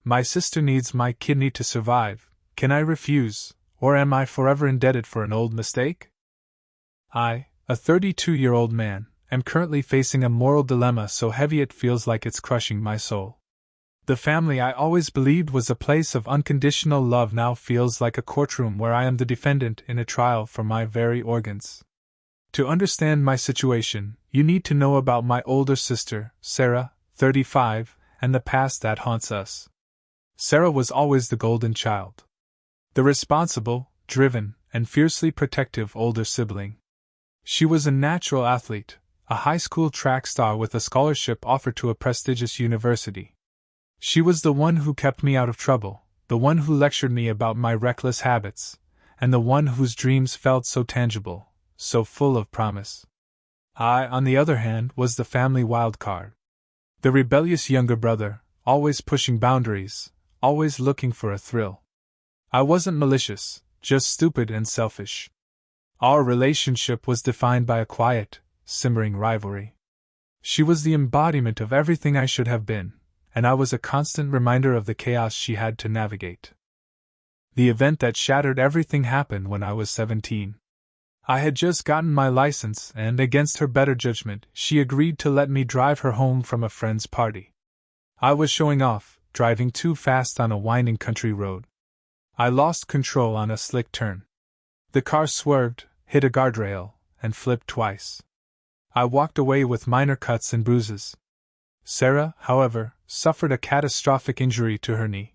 My sister needs my kidney to survive. Can I refuse, or am I forever indebted for an old mistake? I, a 32-year-old man, am currently facing a moral dilemma so heavy it feels like it's crushing my soul. The family I always believed was a place of unconditional love now feels like a courtroom where I am the defendant in a trial for my very organs. To understand my situation, you need to know about my older sister, Sarah, 35, and the past that haunts us. Sarah was always the golden child. The responsible, driven, and fiercely protective older sibling. She was a natural athlete, a high school track star with a scholarship offered to a prestigious university. She was the one who kept me out of trouble, the one who lectured me about my reckless habits, and the one whose dreams felt so tangible, so full of promise. I, on the other hand, was the family wild card. The rebellious younger brother, always pushing boundaries, always looking for a thrill. I wasn't malicious, just stupid and selfish. Our relationship was defined by a quiet, simmering rivalry. She was the embodiment of everything I should have been, and I was a constant reminder of the chaos she had to navigate. The event that shattered everything happened when I was 17. I had just gotten my license, and against her better judgment, she agreed to let me drive her home from a friend's party. I was showing off, driving too fast on a winding country road. I lost control on a slick turn. The car swerved, hit a guardrail, and flipped twice. I walked away with minor cuts and bruises. Sarah, however, suffered a catastrophic injury to her knee.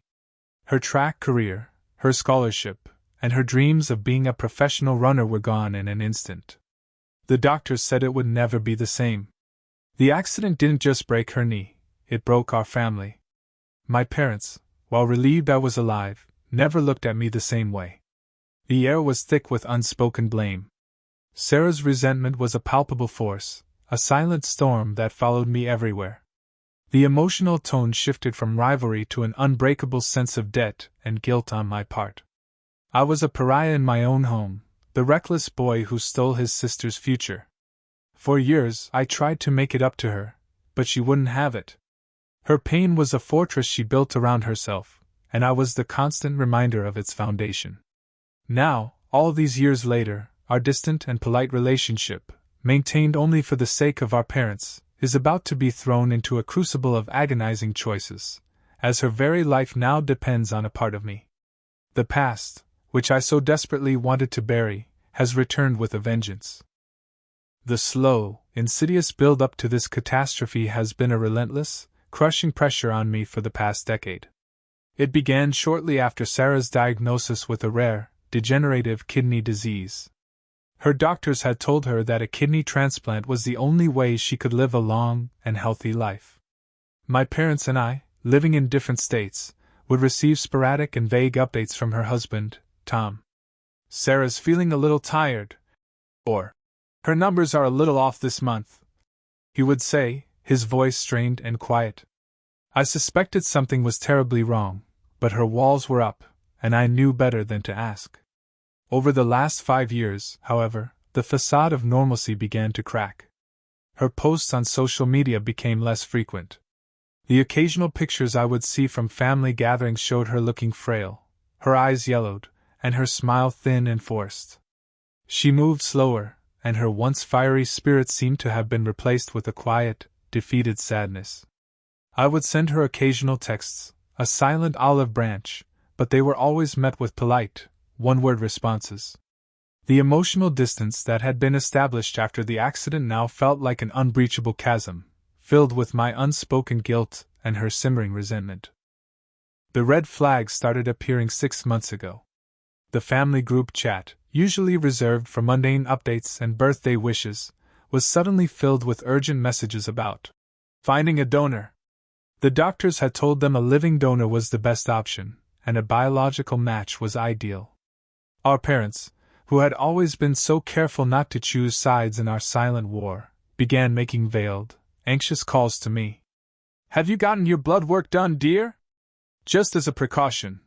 Her track career, her scholarship, and her dreams of being a professional runner were gone in an instant. The doctors said it would never be the same. The accident didn't just break her knee, it broke our family. My parents, while relieved I was alive, never looked at me the same way. The air was thick with unspoken blame. Sarah's resentment was a palpable force, a silent storm that followed me everywhere. The emotional tone shifted from rivalry to an unbreakable sense of debt and guilt on my part. I was a pariah in my own home, the reckless boy who stole his sister's future. For years I tried to make it up to her, but she wouldn't have it. Her pain was a fortress she built around herself, and I was the constant reminder of its foundation. Now, all these years later, our distant and polite relationship, maintained only for the sake of our parents, is about to be thrown into a crucible of agonizing choices, as her very life now depends on a part of me. The past, which I so desperately wanted to bury, has returned with a vengeance. The slow, insidious build-up to this catastrophe has been a relentless, crushing pressure on me for the past decade. It began shortly after Sarah's diagnosis with a rare, degenerative kidney disease. Her doctors had told her that a kidney transplant was the only way she could live a long and healthy life. My parents and I, living in different states, would receive sporadic and vague updates from her husband, Tom. "Sarah's feeling a little tired," or "her numbers are a little off this month," he would say, his voice strained and quiet. I suspected something was terribly wrong, but her walls were up, and I knew better than to ask. Over the last 5 years, however, the facade of normalcy began to crack. Her posts on social media became less frequent. The occasional pictures I would see from family gatherings showed her looking frail, her eyes yellowed, and her smile thin and forced. She moved slower, and her once fiery spirit seemed to have been replaced with a quiet, defeated sadness. I would send her occasional texts, a silent olive branch, but they were always met with polite, one-word responses. The emotional distance that had been established after the accident now felt like an unbreachable chasm, filled with my unspoken guilt and her simmering resentment. The red flags started appearing 6 months ago. The family group chat, usually reserved for mundane updates and birthday wishes, was suddenly filled with urgent messages about finding a donor. The doctors had told them a living donor was the best option, and a biological match was ideal. Our parents, who had always been so careful not to choose sides in our silent war, began making veiled, anxious calls to me. "Have you gotten your blood work done, dear?" Just as a precaution,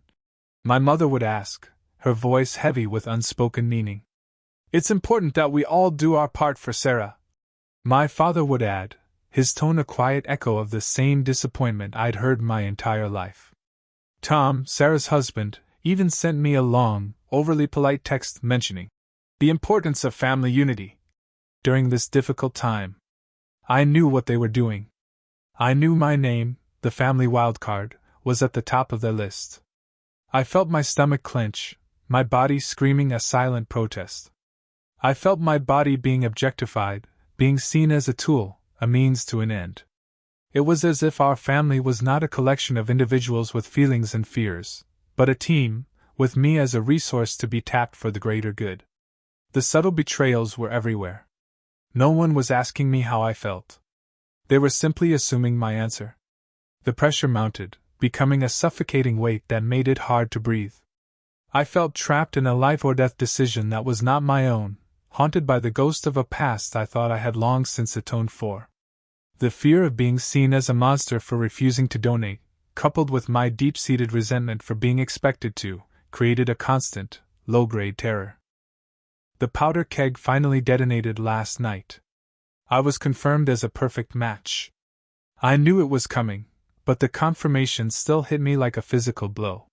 my mother would ask, her voice heavy with unspoken meaning. "It's important that we all do our part for Sarah," my father would add, his tone a quiet echo of the same disappointment I'd heard my entire life. Tom, Sarah's husband, even sent me a long, overly polite text mentioning the importance of family unity during this difficult time. I knew what they were doing. I knew my name, the family wildcard, was at the top of their list. I felt my stomach clench, my body screaming a silent protest. I felt my body being objectified, being seen as a tool, a means to an end. It was as if our family was not a collection of individuals with feelings and fears, but a team, with me as a resource to be tapped for the greater good. The subtle betrayals were everywhere. No one was asking me how I felt. They were simply assuming my answer. The pressure mounted, becoming a suffocating weight that made it hard to breathe. I felt trapped in a life-or-death decision that was not my own, haunted by the ghost of a past I thought I had long since atoned for. The fear of being seen as a monster for refusing to donate, coupled with my deep-seated resentment for being expected to, created a constant, low-grade terror. The powder keg finally detonated last night. I was confirmed as a perfect match. I knew it was coming, but the confirmation still hit me like a physical blow.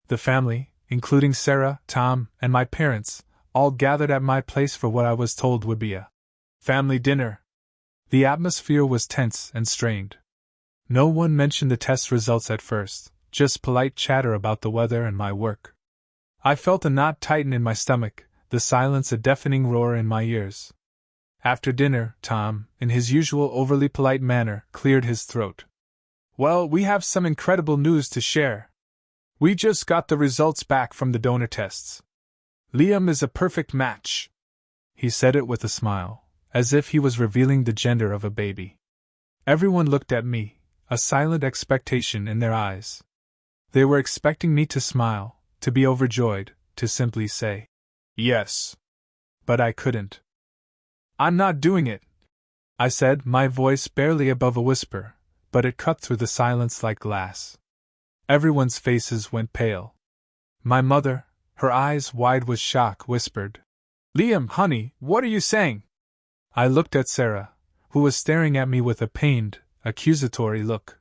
The family, including Sarah, Tom, and my parents, all gathered at my place for what I was told would be a family dinner. The atmosphere was tense and strained. No one mentioned the test results at first, just polite chatter about the weather and my work. I felt a knot tighten in my stomach, the silence a deafening roar in my ears. After dinner, Tom, in his usual overly polite manner, cleared his throat. "Well, we have some incredible news to share. We just got the results back from the donor tests. Liam is a perfect match." He said it with a smile, as if he was revealing the gender of a baby. Everyone looked at me, a silent expectation in their eyes. They were expecting me to smile, to be overjoyed, to simply say, "Yes." But I couldn't. "I'm not doing it," I said, my voice barely above a whisper, but it cut through the silence like glass. Everyone's faces went pale. My mother, her eyes wide with shock, whispered, "Liam, honey, what are you saying?" I looked at Sarah, who was staring at me with a pained, accusatory look.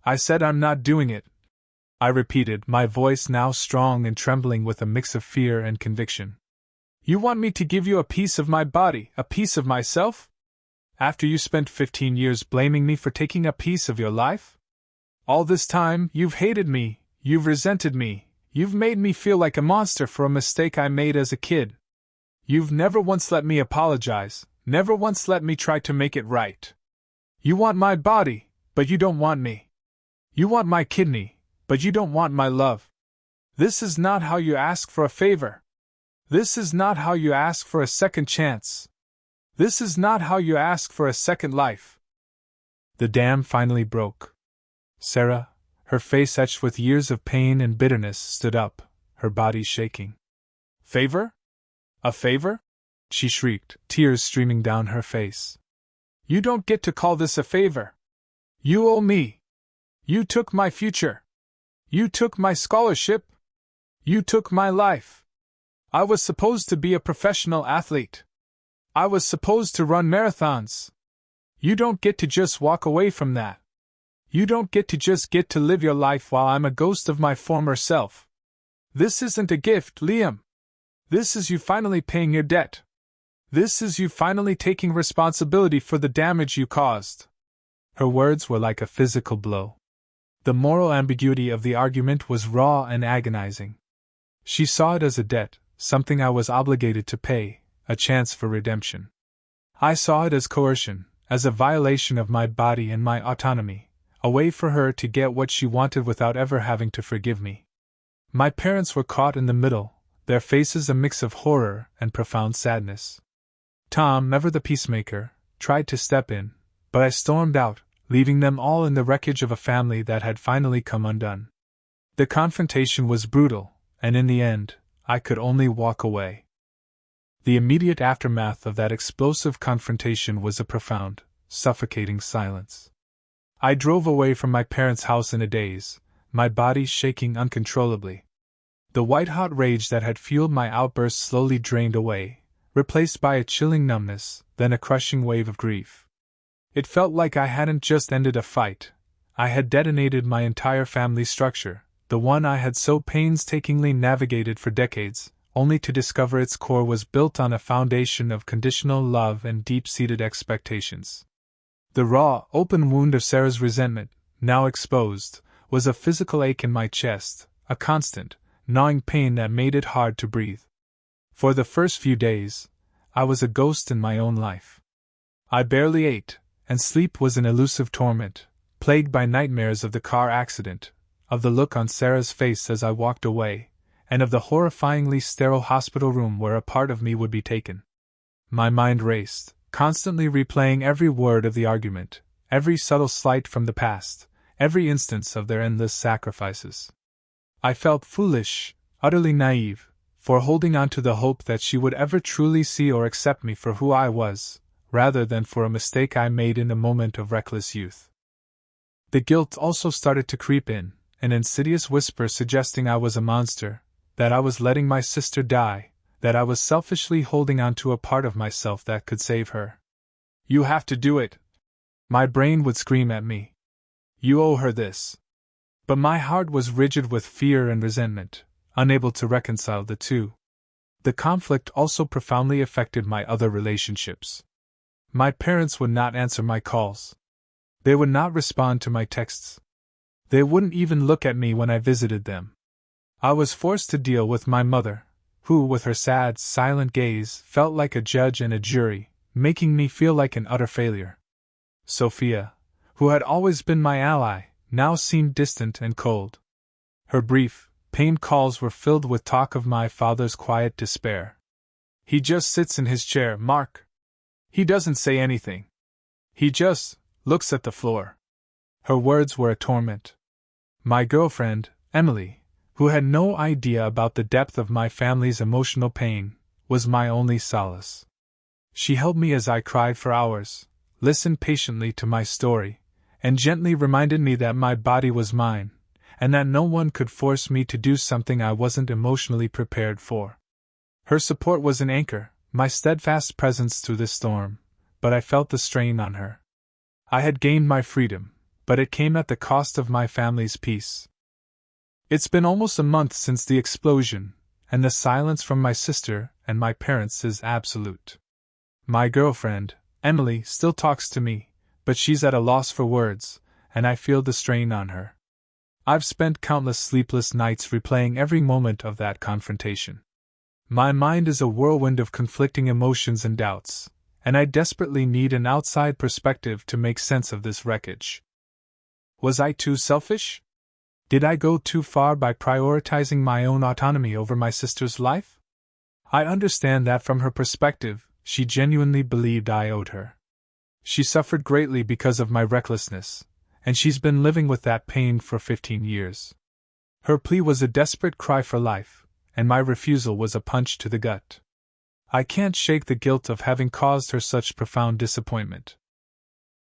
"I said I'm not doing it," I repeated, my voice now strong and trembling with a mix of fear and conviction. "You want me to give you a piece of my body, a piece of myself? After you spent 15 years blaming me for taking a piece of your life? All this time, you've hated me, you've resented me, you've made me feel like a monster for a mistake I made as a kid. You've never once let me apologize, never once let me try to make it right. You want my body, but you don't want me. You want my kidney, but you don't want my love. This is not how you ask for a favor. This is not how you ask for a second chance. This is not how you ask for a second life." The dam finally broke. Sarah, her face etched with years of pain and bitterness, stood up, her body shaking. "Favor? A favor?" she shrieked, tears streaming down her face. "You don't get to call this a favor. You owe me. You took my future. You took my scholarship. You took my life. I was supposed to be a professional athlete. I was supposed to run marathons. You don't get to just walk away from that. You don't get to live your life while I'm a ghost of my former self. This isn't a gift, Liam. This is you finally paying your debt. This is you finally taking responsibility for the damage you caused." Her words were like a physical blow. The moral ambiguity of the argument was raw and agonizing. She saw it as a debt, something I was obligated to pay, a chance for redemption. I saw it as coercion, as a violation of my body and my autonomy, a way for her to get what she wanted without ever having to forgive me. My parents were caught in the middle, their faces a mix of horror and profound sadness. Tom, ever the peacemaker, tried to step in, but I stormed out, leaving them all in the wreckage of a family that had finally come undone. The confrontation was brutal, and in the end, I could only walk away. The immediate aftermath of that explosive confrontation was a profound, suffocating silence. I drove away from my parents' house in a daze, my body shaking uncontrollably. The white-hot rage that had fueled my outburst slowly drained away, replaced by a chilling numbness, then a crushing wave of grief. It felt like I hadn't just ended a fight, I had detonated my entire family structure, the one I had so painstakingly navigated for decades, only to discover its core was built on a foundation of conditional love and deep-seated expectations. The raw, open wound of Sarah's resentment, now exposed, was a physical ache in my chest, a constant, gnawing pain that made it hard to breathe. For the first few days, I was a ghost in my own life. I barely ate, and sleep was an elusive torment, plagued by nightmares of the car accident, of the look on Sarah's face as I walked away, and of the horrifyingly sterile hospital room where a part of me would be taken. My mind raced, constantly replaying every word of the argument, every subtle slight from the past, every instance of their endless sacrifices. I felt foolish, utterly naive, for holding on to the hope that she would ever truly see or accept me for who I was, rather than for a mistake I made in a moment of reckless youth. The guilt also started to creep in, an insidious whisper suggesting I was a monster, that I was letting my sister die, that I was selfishly holding on to a part of myself that could save her. "You have to do it!" my brain would scream at me. "You owe her this." But my heart was rigid with fear and resentment, unable to reconcile the two. The conflict also profoundly affected my other relationships. My parents would not answer my calls. They would not respond to my texts. They wouldn't even look at me when I visited them. I was forced to deal with my mother, who, with her sad, silent gaze, felt like a judge and a jury, making me feel like an utter failure. Sophia, who had always been my ally, now seemed distant and cold. Her brief, pained calls were filled with talk of my father's quiet despair. "He just sits in his chair, Mark. He doesn't say anything. He just looks at the floor." Her words were a torment. My girlfriend, Emily, who had no idea about the depth of my family's emotional pain, was my only solace. She held me as I cried for hours, listened patiently to my story, and gently reminded me that my body was mine, and that no one could force me to do something I wasn't emotionally prepared for. Her support was an anchor, my steadfast presence through the storm, but I felt the strain on her. I had gained my freedom, but it came at the cost of my family's peace. It's been almost a month since the explosion, and the silence from my sister and my parents is absolute. My girlfriend, Emily, still talks to me, but she's at a loss for words, and I feel the strain on her. I've spent countless sleepless nights replaying every moment of that confrontation. My mind is a whirlwind of conflicting emotions and doubts, and I desperately need an outside perspective to make sense of this wreckage. Was I too selfish? Did I go too far by prioritizing my own autonomy over my sister's life? I understand that from her perspective, she genuinely believed I owed her. She suffered greatly because of my recklessness, and she's been living with that pain for 15 years. Her plea was a desperate cry for life, and my refusal was a punch to the gut. I can't shake the guilt of having caused her such profound disappointment.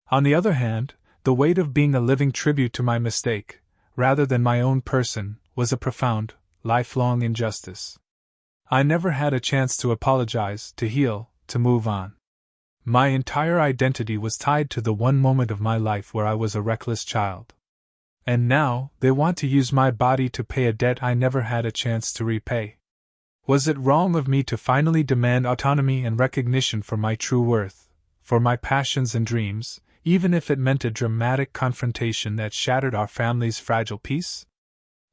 On the other hand, the weight of being a living tribute to my mistake, rather than my own person, was a profound, lifelong injustice. I never had a chance to apologize, to heal, to move on. My entire identity was tied to the one moment of my life where I was a reckless child. And now, they want to use my body to pay a debt I never had a chance to repay. Was it wrong of me to finally demand autonomy and recognition for my true worth, for my passions and dreams, even if it meant a dramatic confrontation that shattered our family's fragile peace?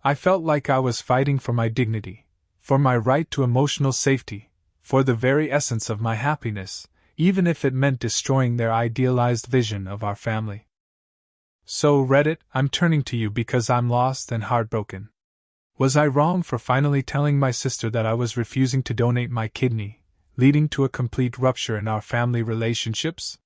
I felt like I was fighting for my dignity, for my right to emotional safety, for the very essence of my happiness, even if it meant destroying their idealized vision of our family. So, Reddit, I'm turning to you because I'm lost and heartbroken. Was I wrong for finally telling my sister that I was refusing to donate my kidney, leading to a complete rupture in our family relationships?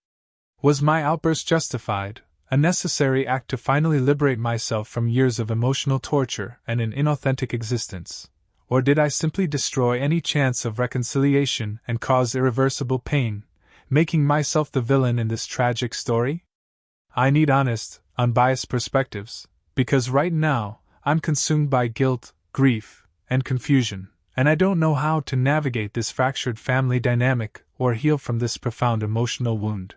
Was my outburst justified, a necessary act to finally liberate myself from years of emotional torture and an inauthentic existence? Or did I simply destroy any chance of reconciliation and cause irreversible pain, making myself the villain in this tragic story? I need honest, unbiased perspectives, because right now, I'm consumed by guilt, grief, and confusion, and I don't know how to navigate this fractured family dynamic or heal from this profound emotional wound.